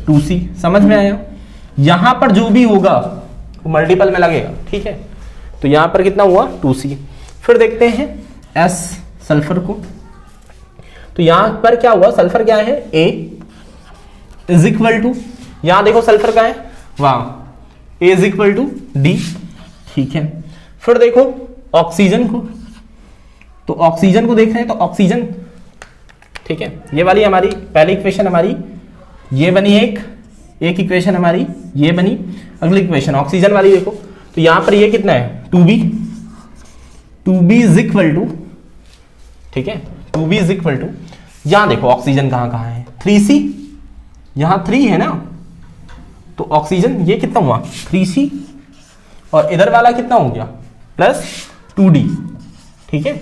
2C। समझ में आया? यहां पर जो भी होगा वो मल्टीपल में लगेगा, ठीक है। तो यहां पर कितना हुआ 2C। फिर देखते हैं S सल्फर को। तो यहां पर क्या हुआ, सल्फर क्या है A इज इक्वल टू, यहां देखो सल्फर का है वहां A is equal to D, ठीक है। फिर देखो ऑक्सीजन को, तो ऑक्सीजन को देख रहे हैं, तो ऑक्सीजन, ठीक है, ये वाली हमारी पहली इक्वेशन हमारी ये बनी, एक इक्वेशन हमारी ये बनी। अगली इक्वेशन ऑक्सीजन वाली देखो, तो यहां पर ये कितना है 2B इज इक्वल टू, ठीक है, 2B इज इक्वल टू, यहां देखो ऑक्सीजन कहां है 3C, यहां 3 है ना, तो ऑक्सीजन ये कितना हुआ 3C, और इधर वाला कितना हो गया प्लस 2D, ठीक है।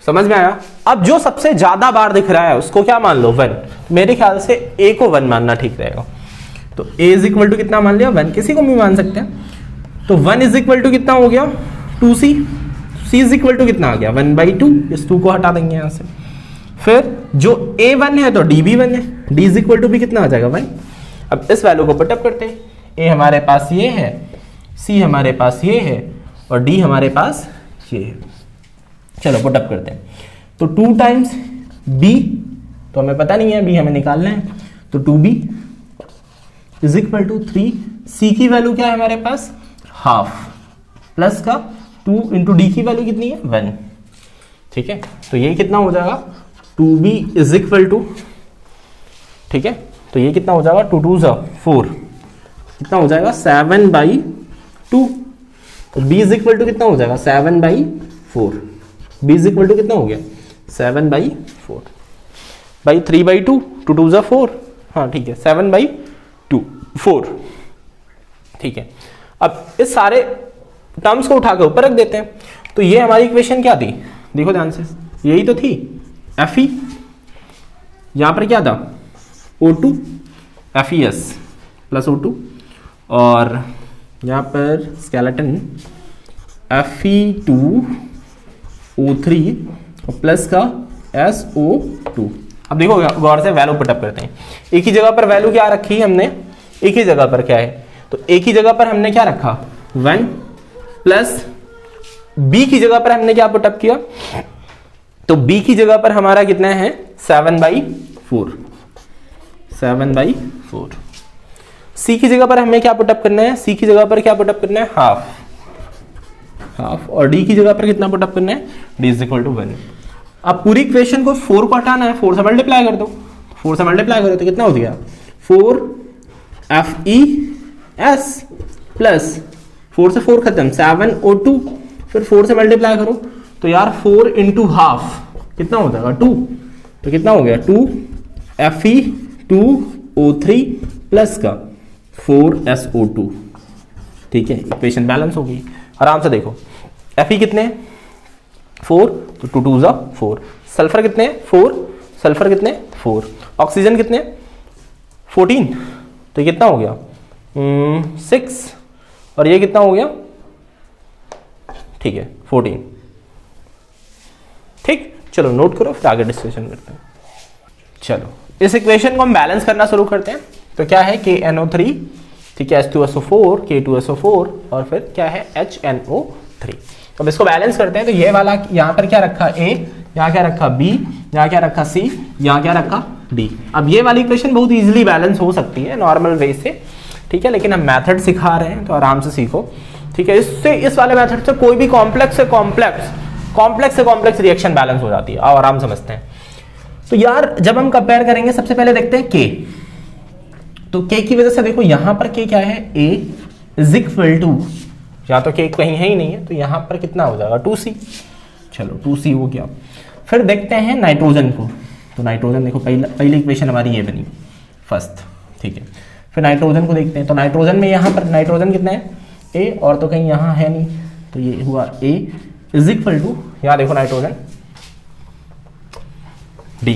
समझ में आया? अब जो सबसे ज्यादा बार दिख रहा है उसको क्या मान लो 1। मेरे ख्याल से A को 1 मानना ठीक रहेगा। तो A इज इक्वल टू कितना मान लिया 1, किसी को भी मान सकते हैं। तो 1 इज इक्वल टू कितना हो गया 2C, C is equal to कितना आ गया 1/2, इस 2 को हटा देंगे यहां से। फिर जो A 1 है तो D भी 1 है, D इज इक्वल टू भी कितना आ जाएगा 1। अब इस वैल्यू को पुटअप करते हैं, A हमारे पास ये है, C हमारे पास ये है, और D हमारे पास ये है। चलो पुटअप करते हैं। तो 2 टाइम्स B, तो हमें पता नहीं है, B हमें निकालना है, तो 2B is equal to 3। C की वैल्यू क्या है हमारे पास हाफ, प्लस का 2 इंटू D की वैल्यू कितनी है 1, ठीक है। तो ये कितना हो जाएगा 2B इज इक्वल टू, ठीक है, तो ये कितना हो जाएगा 2 2 4, कितना हो जाएगा 7/2। तो B इज इक्वल टू कितना हो जाएगा 7/4। B इज इक्वल टू कितना हो गया 7/4 बाई 3/2, 2 2 4, हाँ ठीक है 7/4, ठीक है। अब इस सारे टर्म्स को उठा के ऊपर रख देते हैं। तो ये हमारी इक्वेशन क्या थी, देखो ध्यान से, यही तो थी Fe, यहां पर क्या था O2 FeS प्लस O2, और यहां पर स्केलेटन Fe2O3 और प्लस का SO2। अब देखो गौर से वैल्यू पुटअप करते हैं। एक ही जगह पर वैल्यू क्या रखी है हमने, एक ही जगह पर क्या है, तो एक ही जगह पर हमने क्या रखा 1, प्लस B की जगह पर हमने क्या पुटअप किया, तो B की जगह पर हमारा कितना है 7/4, 7/4। C की जगह पर हमें क्या पुटअप करना है, C की जगह पर क्या पुटअप करना है हाफ, और D की जगह पर कितना पुटअप करना है D इज इक्वल टू 1। अब पूरी इक्वेशन को 4 को हटाना है, 4 से मल्टीप्लाई कर दो, 4 से मल्टीप्लाई करो तो कितना हो गया 4FeS प्लस 4 से 4 खत्म 7O2, फिर 4 से मल्टीप्लाई करो तो यार 4 इंटू हाफ कितना हो जाएगा 2, तो कितना हो गया 2Fe2O3 प्लस का 4SO2, ठीक है। इक्वेशन बैलेंस हो गई। आराम से देखो Fe कितने 4, तो 2 2 4, सल्फर कितने 4, सल्फर कितने 4, ऑक्सीजन कितने 14, तो कितना हो गया 6, और ये कितना हो गया, ठीक है 14, ठीक। चलो नोट करो, फिर आगे डिस्कशन करते हैं। चलो इस इक्वेशन को हम बैलेंस करना शुरू करते हैं। तो क्या है KNO3, ठीक है, H2SO4, K2SO4, और फिर क्या है HNO3। अब इसको बैलेंस करते हैं। तो ये वाला यहाँ पर क्या रखा A, यहाँ क्या रखा B, यहाँ क्या रखा C, यहाँ क्या रखा D। अब ये वाली इक्वेशन बहुत इजीली बैलेंस हो सकती है नॉर्मल वे से, ठीक है, लेकिन हम मेथड सिखा रहे हैं तो आराम से सीखो, ठीक है। इससे इस वाले मेथड से कोई भी कॉम्प्लेक्स से कॉम्प्लेक्स रिएक्शन बैलेंस हो जाती है। आओ आराम समझते हैं। तो यार जब हम कंपेयर करेंगे सबसे पहले देखते हैं K। तो K की वजह से देखो यहां पर K क्या है A इज इक्वल टू, या तो K कहीं है ही नहीं है, तो यहां पर कितना हो जाएगा 2C। चलो 2C हो गया। फिर देखते हैं नाइट्रोजन को। तो नाइट्रोजन देखो पहली इक्वेशन हमारी ये बनी फर्स्ट, ठीक है। फिर नाइट्रोजन को देखते हैं। तो नाइट्रोजन में यहाँ पर नाइट्रोजन कितना है A, और तो कहीं यहाँ है नहीं, तो ये हुआ A इज इक्वल टू, यहाँ देखो nitrogen D,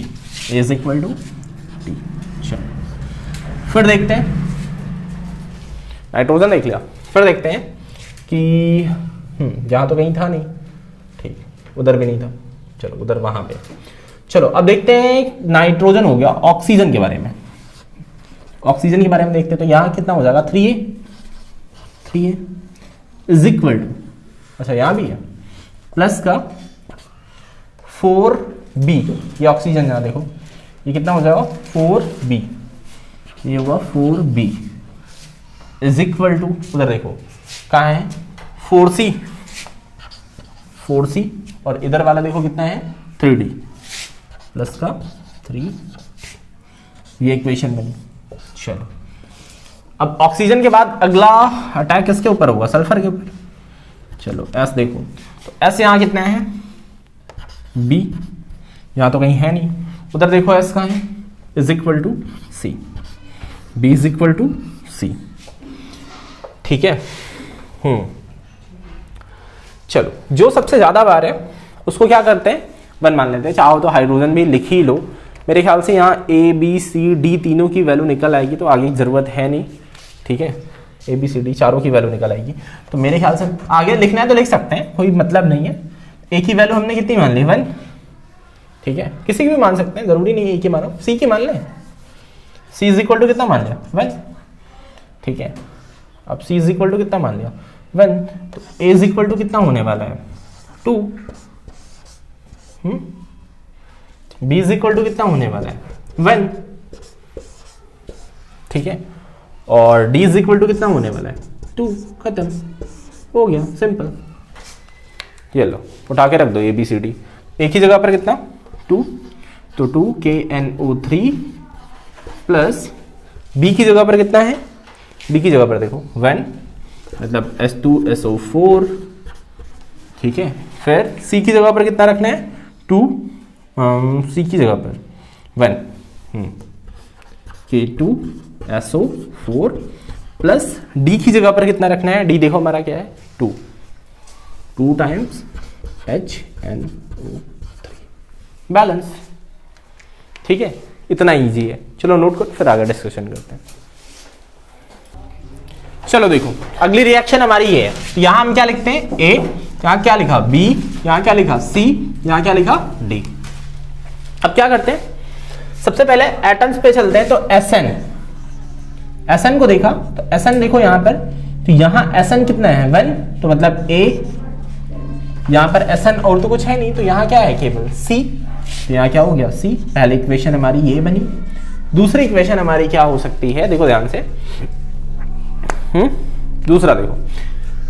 A is equal to D। चलो फिर देखते हैं, नाइट्रोजन देख लिया, फिर देखते हैं कि यहाँ तो कहीं था नहीं, ठीक, उधर भी नहीं था, चलो उधर वहां पे। चलो अब देखते हैं, नाइट्रोजन हो गया, ऑक्सीजन के बारे में, ऑक्सीजन के बारे में देखते हैं। तो यहाँ कितना हो जाएगा 3A इज इक्वल टू, अच्छा यहाँ भी है, प्लस का 4B, ये ऑक्सीजन यहाँ देखो, ये कितना हो जाएगा 4B, ये होगा 4B इज इक्वल टू, उधर देखो कहाँ है 4C, और इधर वाला देखो कितना है 3D प्लस का 3, ये इक्वेशन बनी। चलो अब ऑक्सीजन के बाद अगला अटैक किसके ऊपर होगा, सल्फर के ऊपर। चलो S देखो, तो S यहाँ कितना है B, यहाँ तो कहीं है नहीं, उधर देखो S कहाँ है, is equal to C, B is equal to C, ठीक है। चलो जो सबसे ज्यादा बार है उसको क्या करते हैं 1 मान लेते हैं, चाहो तो हाइड्रोजन भी लिख ही लो, मेरे ख्याल से यहाँ A B C D तीनों की वैल्यू निकल आएगी, तो आगे की जरूरत है नहीं, ठीक है, A B C D चारों की वैल्यू निकल आएगी, तो मेरे ख्याल से आगे लिखना है तो लिख सकते हैं, कोई मतलब नहीं है। A की वैल्यू हमने कितनी मान ली 1, ठीक है, किसी की भी मान सकते हैं, जरूरी नहीं है A की मानो, C की मान लें, C इज इक्वल टू कितना मान लिया 1, ठीक है, अब C इज इक्वल टू कितना मान लिया 1, तो A इज इक्वल टू कितना होने वाला है 2, B इज इक्वल टू कितना होने वाला है 1, ठीक है, और D इज इक्वल टू कितना होने वाला है 2, खत्म हो गया, सिंपल। ये लो उठा के रख दो ABCD, एक ही जगह पर कितना 2, तो 2KNO3 प्लस B की जगह पर कितना है, B की जगह पर देखो 1, मतलब H2SO4, ठीक है, फिर C की जगह पर कितना रखना है 2, C की जगह पर 1, K2SO4 प्लस D की जगह पर कितना रखना है, D देखो हमारा क्या है 2 टाइम्स HNO3, बैलेंस, ठीक है, इतना इजी है। चलो नोट करो, फिर आगे डिस्कशन करते हैं। चलो देखो अगली रिएक्शन हमारी ये है, तो यहां हम क्या लिखते हैं A, यहां क्या लिखा B, यहां क्या लिखा C, यहां क्या लिखा D। अब क्या करते हैं, सबसे पहले एटम्स पे चलते हैं, तो SN को देखा, तो SN देखो यहां पर, तो यहां SN कितना है 1, तो मतलब A, यहां पर SN और तो कुछ है नहीं, तो यहां क्या है केवल C, तो यहां क्या हो गया C, पहली इक्वेशन हमारी ये बनी। दूसरी इक्वेशन हमारी क्या हो सकती है, देखो ध्यान से, दूसरा देखो,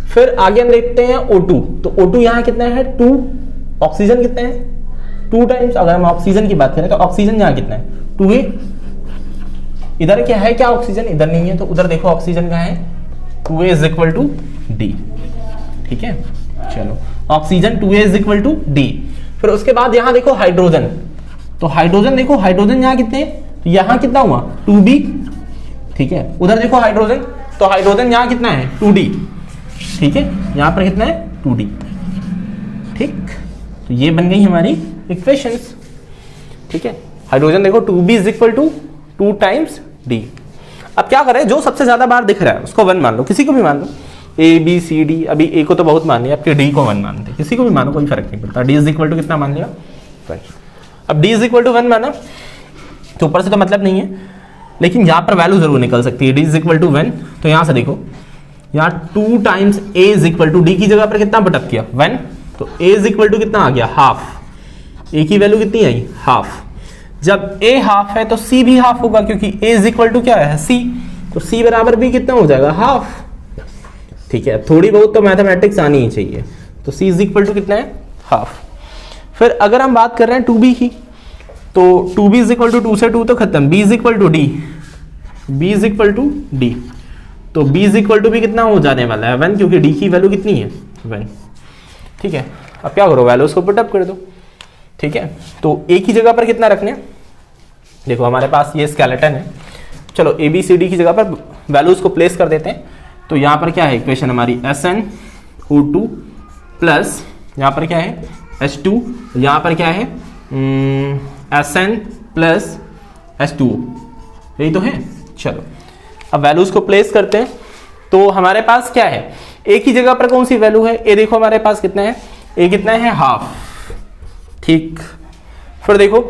फिर आगे हम देखते हैं O2, तो O2 यहां कितना है 2, ऑक्सीजन कितना है 2 टाइम्स, अगर हम ऑक्सीजन की बात करें तो ऑक्सीजन यहां कितना है 2A, इधर क्या है, क्या ऑक्सीजन इधर नहीं है, तो उधर देखो ऑक्सीजन कहां है 2A is equal to D, ठीक है। चलो oxygen 2A is equal to D, फिर उसके बाद यहां देखो हाइड्रोजन, तो हाइड्रोजन देखो, हाइड्रोजन यहां कितने, तो यहां कितना हुआ 2B, ठीक है, उधर देखो हाइड्रोजन, तो हाइड्रोजन यहां कितना है 2D, ठीक है, यहां पर कितना है 2D, ठीक, तो ये बन गई हमारी इक्वेशंस, ठीक है। हाइड्रोजन देखो 2B is equal to 2 times D। अब क्या करें, जो सबसे ज्यादा बार दिख रहा है उसको 1 मान लो, किसी को भी मान लो, ABCD, अभी A को तो बहुत मान लिया, आपके D को 1 मानते, किसी को भी मानो कोई फर्क नहीं पड़ता। D इज इक्वल टू कितना मान लिया 1, अब D इज इक्वल टू 1 माना, तो ऊपर से तो मतलब नहीं है, लेकिन यहाँ पर वैल्यू जरूर निकल सकती है। D इज इक्वल टू 1, तो यहाँ से देखो, यहाँ 2 times A is equal to D की जगह पर कितना पुटअप किया 1, तो A इज इक्वल टू कितना आ गया हाफ, A की वैल्यू कितनी आई हाफ, जब A हाफ है तो C भी हाफ होगा, क्योंकि A इज इक्वल टू क्या है C, तो C बराबर भी कितना हो जाएगा हाफ, ठीक है, थोड़ी बहुत तो मैथमेटिक्स आनी ही चाहिए, तो C इज इक्वल टू कितना है हाफ। फिर अगर हम बात कर रहे हैं 2B की, तो 2B इज इक्वल टू 2 से 2 तो खत्म, B is equal to D, B is equal to D, तो B इज इक्वल टू भी कितना हो जाने वाला है 1, क्योंकि D की वैल्यू कितनी है 1, ठीक है। अब क्या करो, वैल्यूज को पुटअप कर दो, ठीक है, तो A की जगह पर कितना रखने, देखो हमारे पास ये स्केलेटन है, चलो ABCD की जगह पर वैल्यूज को प्लेस कर देते हैं, तो यहाँ पर क्या है इक्वेशन हमारी SnO2 प्लस यहाँ पर क्या है H2, यहाँ पर क्या है Sn प्लस H2O, यही तो है। चलो अब वैल्यूज को प्लेस करते हैं तो हमारे पास क्या है, एक ही जगह पर कौन सी वैल्यू है, ए देखो हमारे पास कितना है, ए कितना है हाफ, ठीक। फिर देखो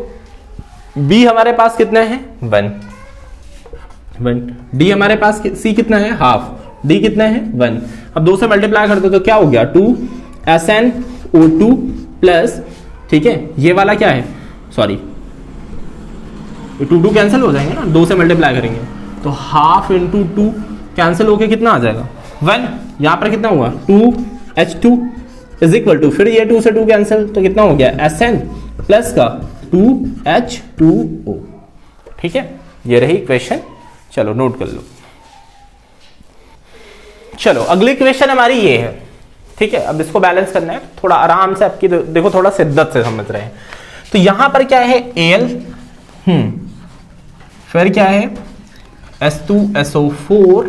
बी हमारे पास कितना है 1, डी हमारे पास सी कितना है हाफ, डी कितना है 1। अब 2 से मल्टीप्लाई कर दो तो क्या हो गया 2SnO2 प्लस, ठीक है ये वाला क्या है, सॉरी 2 कैंसिल हो जाएंगे ना, 2 से मल्टीप्लाई करेंगे तो हाफ इंटू 2 कैंसिल होके कितना आ जाएगा 1। यहां पर कितना हुआ 2H2 इज इक्वल टू, फिर ये 2 से 2 कैंसिल तो कितना हो गया Sn प्लस का 2H2O, ठीक है ये रही इक्वेशन। चलो नोट कर लो। चलो अगली इक्वेशन हमारी ये है, ठीक है। अब इसको बैलेंस करना है, थोड़ा आराम से आपकी देखो, थोड़ा शिद्दत से समझ रहे हैं। तो यहां पर क्या है Al, फिर क्या है S2SO4,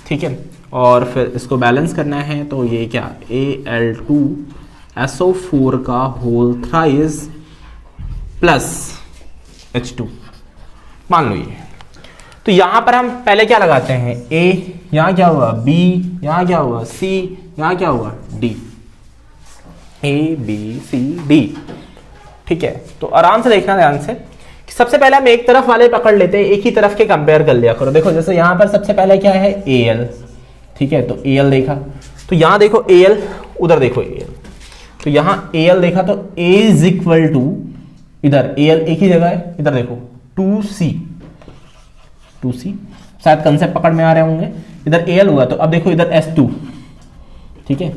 ठीक है, और फिर इसको बैलेंस करना है तो ये क्या Al2SO4 का होल थ्राइस प्लस H2, मान लो ये। तो यहां पर हम पहले क्या लगाते हैं A, यहां क्या हुआ B, यहां क्या हुआ C, यहां क्या हुआ D, A B C D, ठीक है। तो आराम से देखना ध्यान से कि सबसे पहले हम एक तरफ वाले पकड़ लेते हैं, एक ही तरफ के कंपेयर कर लिया करो। देखो जैसे यहां पर सबसे पहले क्या है Al, ठीक है, तो Al देखा तो यहां देखो Al, उधर देखो Al, तो यहां Al देखा तो A इज इक्वल टू, इधर Al एक ही जगह है, इधर देखो 2C, शायद कंसेप्ट पकड़ में आ रहे होंगे। इधर Al हुआ तो अब देखो इधर S2, ठीक है,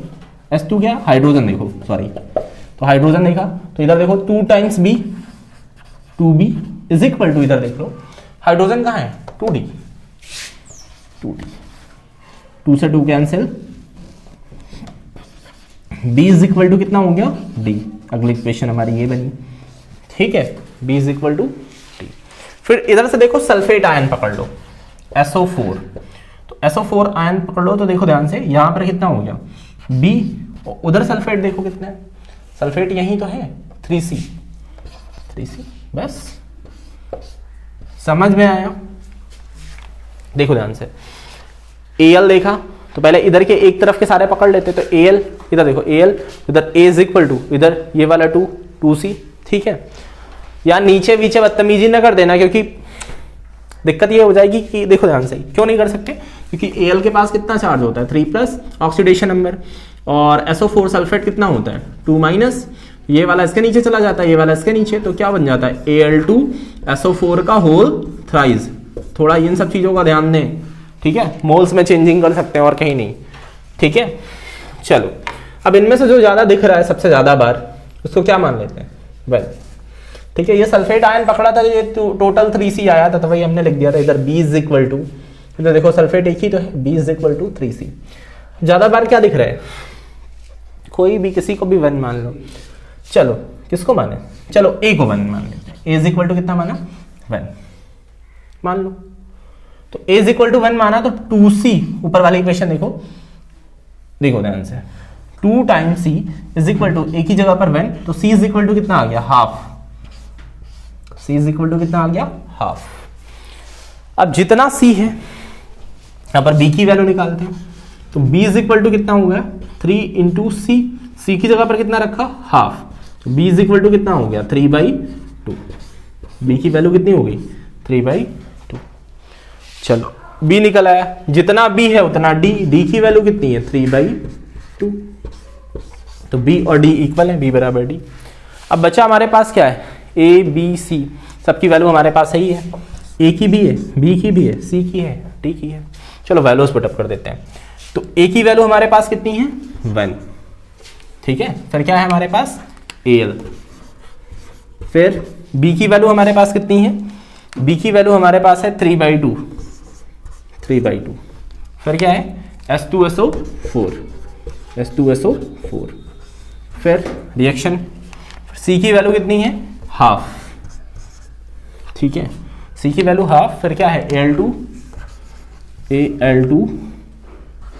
S2 क्या हाइड्रोजन, देखो सॉरी, तो हाइड्रोजन देखा तो इधर देखो 2 times B, 2B is equal to, इधर देख लो हाइड्रोजन कहाँ है 2D, 2 से 2 cancel, B is equal to कितना हो गया D। अगली इक्वेशन हमारी ये बनी, ठीक है, B is equal to D। फिर इधर से देखो सल्फेट आयन पकड़ लो SO4, तो SO4 आयन पकड़ लो तो देखो ध्यान से यहां पर कितना हो गया B, उधर सल्फेट देखो कितना है, सल्फेट यही तो है 3C, बस समझ में आया। देखो ध्यान से Al देखा तो पहले इधर के एक तरफ के सारे पकड़ लेते, तो Al इधर देखो Al, इधर A इज इक्वल टू, इधर ये वाला 2C, ठीक है। या नीचे वीचे बदतमीजी ना कर देना, क्योंकि दिक्कत ये हो जाएगी कि देखो ध्यान से क्यों नहीं कर सकते, क्योंकि Al के पास कितना चार्ज होता है 3+ ऑक्सीडेशन नंबर, और SO4 सल्फेट कितना होता है 2-, ये वाला इसके नीचे चला जाता है, ये वाला इसके नीचे, तो क्या बन जाता है Al2SO4 का होल थ्राइस। थोड़ा इन सब चीजों का ध्यान दें, ठीक है, मोल्स में चेंजिंग कर सकते हैं और कहीं नहीं, ठीक है। चलो अब इनमें से जो ज्यादा दिख रहा है सबसे ज्यादा बार, उसको क्या मान लेते हैं 1, ठीक है। ये सल्फेट आयन पकड़ा था, ये टोटल 3C आया था, तो वही हमने लिख दिया था इधर B इज इक्वल टू, इधर देखो सल्फेट एक ही तो है, B is equal to 3C। ज्यादा बार क्या दिख रहा है, कोई भी किसी को भी 1 मान लो। चलो किसको माने, चलो A को 1 मान लेते हैं, A इज इक्वल टू कितना माना 1 मान लो, तो A इज इक्वल टू 1 माना तो 2C, ऊपर वाली इक्वेशन देखो ध्यान से 2 times C is equal to, एक ही जगह पर 1, तो C इज इक्वल टू कितना आ गया half, C is equal to कितना आ गया हाफ। अब जितना C है यहां पर B की वैल्यू निकालते हैं, तो B इज इक्वल टू कितना हो गया 3 इंटू C, C की जगह पर कितना रखा हाफ, तो B इज इक्वल टू कितना हो गया 3/2, B की वैल्यू कितनी हो गई 3/2। चलो B निकल आया, जितना B है उतना D, D की वैल्यू कितनी है 3/2, तो B और D इक्वल है, B बराबर D। अब बचा हमारे पास क्या है A B C, सबकी वैल्यू हमारे पास सही है, A की भी है, B की भी है, C की है, D की है। चलो वैल्यूज पुटअप कर देते हैं, तो A की वैल्यू हमारे पास कितनी है 1, ठीक है। फिर क्या है हमारे पास Al, फिर B की वैल्यू हमारे पास कितनी है, B की वैल्यू हमारे पास है 3/2, फिर क्या है S2SO4, फिर रिएक्शन, C की वैल्यू कितनी है हाफ, ठीक है, C की वैल्यू हाफ, फिर क्या है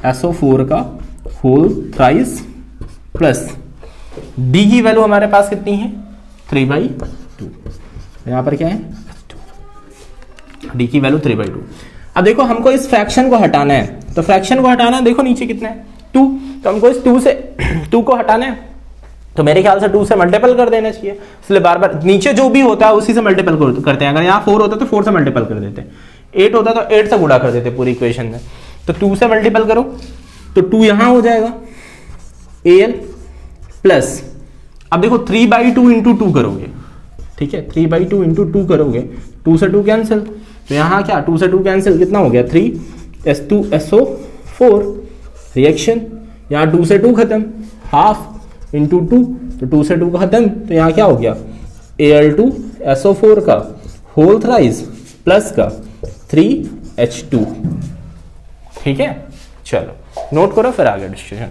Al2SO4 का होल थ्राइस प्लस D की वैल्यू हमारे पास कितनी है 3/2, यहां पर क्या है D की वैल्यू 3/2। अब देखो हमको इस फ्रैक्शन को हटाना है, तो फ्रैक्शन को हटाना है, देखो नीचे कितना है 2, तो हमको इस 2 से 2 को हटाना है, तो मेरे ख्याल से 2 से मल्टीपल कर देना चाहिए, इसलिए बार बार नीचे जो भी होता है उसी से मल्टीपल करते हैं। अगर यहाँ 4 होता तो 4 से मल्टीपल कर देते, 8 होता तो 8 से गुणा कर देते पूरी इक्वेशन में। तो 2 से मल्टीपल करो तो 2 यहाँ हो जाएगा AL प्लस, अब देखो 3/2 इंटू 2 करोगे, ठीक है, 3/2 इंटू 2 करोगे, 2 से 2 कैंसिल, तो यहाँ क्या 2 से 2 कैंसिल, कितना हो गया 3S2SO4 रिएक्शन, यहाँ 2 से 2 खत्म, हाफ इंटू 2, तो 2 से 2 खत्म, तो यहाँ क्या हो गया Al2SO4 का होल थ्राइस प्लस का 3H2। ठीक है, चलो नोट करो फिर आगे डिस्कशन।